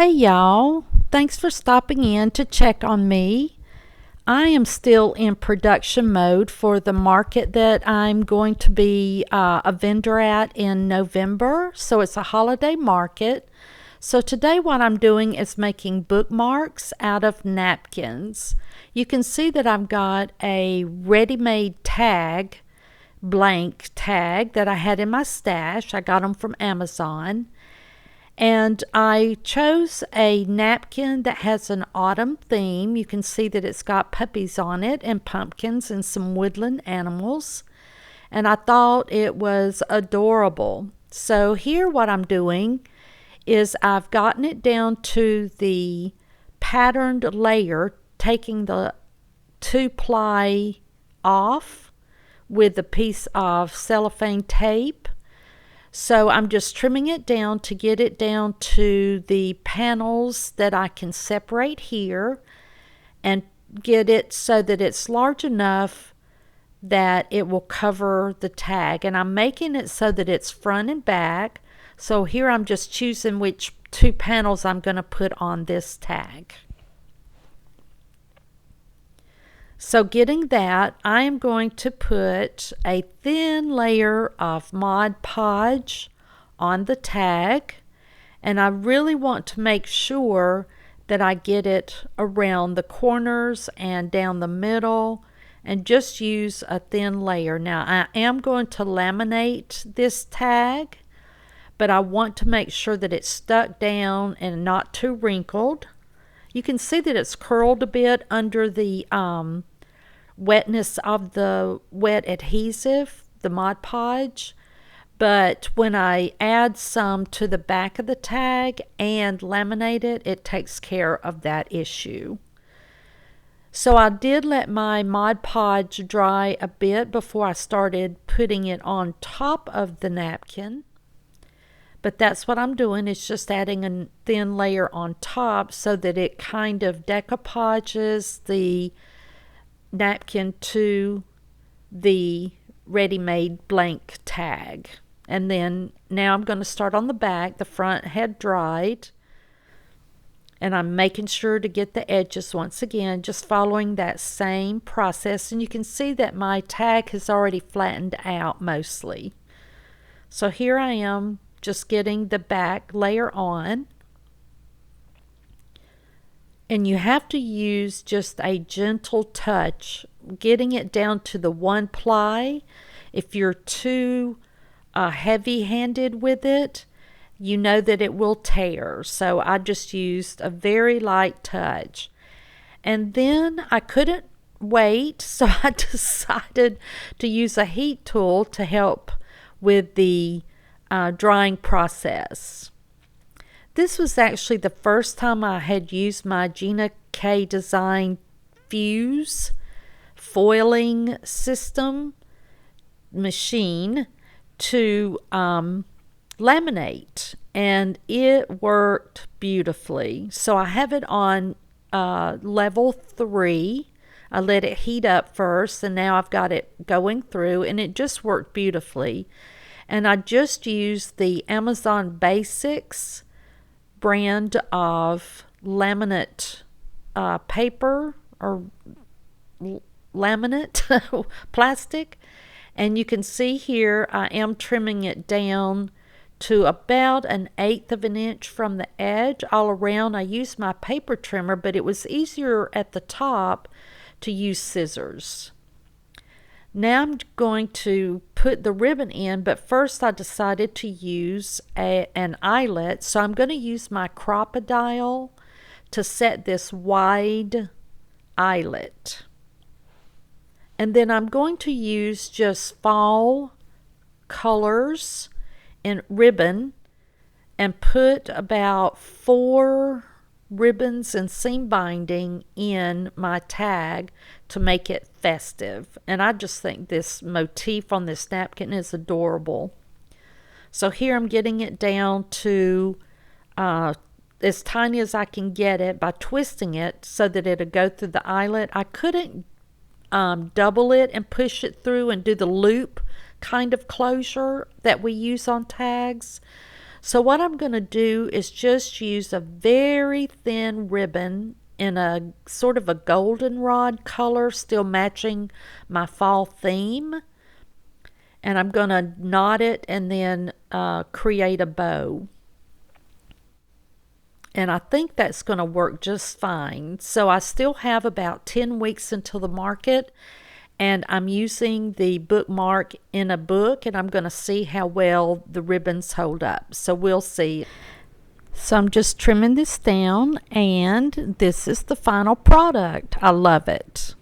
Hey y'all, thanks for stopping in to check on me. I am still in production mode for the market that I'm going to be a vendor at in November. So it's a holiday market. So today what I'm doing is making bookmarks out of napkins. You can see that I've got a ready-made tag, blank tag that I had in my stash. I got them from Amazon. And I chose a napkin that has an autumn theme. You can see that it's got puppies on it and pumpkins and some woodland animals. And I thought it was adorable. So here what I'm doing is I've gotten it down to the patterned layer, taking the 2-ply off with a piece of cellophane tape. So I'm just trimming it down to get it down to the panels that I can separate here and get it so that it's large enough that it will cover the tag. And I'm making it so that it's front and back. So here I'm just choosing which 2 panels I'm going to put on this tag. So getting that, I am going to put a thin layer of Mod Podge on the tag, and I really want to make sure that I get it around the corners and down the middle and just use a thin layer. Now I am going to laminate this tag, but I want to make sure that it's stuck down and not too wrinkled. You can see that it's curled a bit under the wetness of the wet adhesive, the Mod Podge, but when I add some to the back of the tag and laminate it, it takes care of that issue. So I did let my Mod Podge dry a bit before I started putting it on top of the napkin, but that's what I'm doing, is just adding a thin layer on top so that it kind of decoupages the napkin to the ready-made blank tag. And then now I'm going to start on the back. The front had dried, and I'm making sure to get the edges once again, just following that same process. And you can see that my tag has already flattened out mostly. So here I am just getting the back layer on. And you have to use just a gentle touch, getting it down to the 1-ply. If you're too heavy-handed with it, you know that it will tear. So I just used a very light touch. And then I couldn't wait, so I decided to use a heat tool to help with the drying process. This was actually the first time I had used my Gina K Design Fuse foiling system machine to laminate, and it worked beautifully. So I have it on level 3. I let it heat up first, and now I've got it going through, and it just worked beautifully. And I just used the Amazon Basics brand of laminate paper or laminate plastic, and you can see here I am trimming it down to about 1/8 of an inch from the edge all around. I used my paper trimmer, but it was easier at the top to use scissors. Now I'm going to put the ribbon in, but first I decided to use an eyelet. So I'm going to use my Crop-A-Dile to set this wide eyelet. And then I'm going to use just fall colors and ribbon and put about 4 ribbons and seam binding in my tag to make it festive. And I just think this motif on this napkin is adorable. So here I'm getting it down to as tiny as I can get it by twisting it so that it'll go through the eyelet. I couldn't double it and push it through and do the loop kind of closure that we use on tags. So what I'm going to do is just use a very thin ribbon in a sort of a goldenrod color, still matching my fall theme. And I'm going to knot it and then create a bow. And I think that's going to work just fine. So I still have about 10 weeks until the market, and I'm using the bookmark in a book, and I'm going to see how well the ribbons hold up. So we'll see. So I'm just trimming this down, and this is the final product. I love it.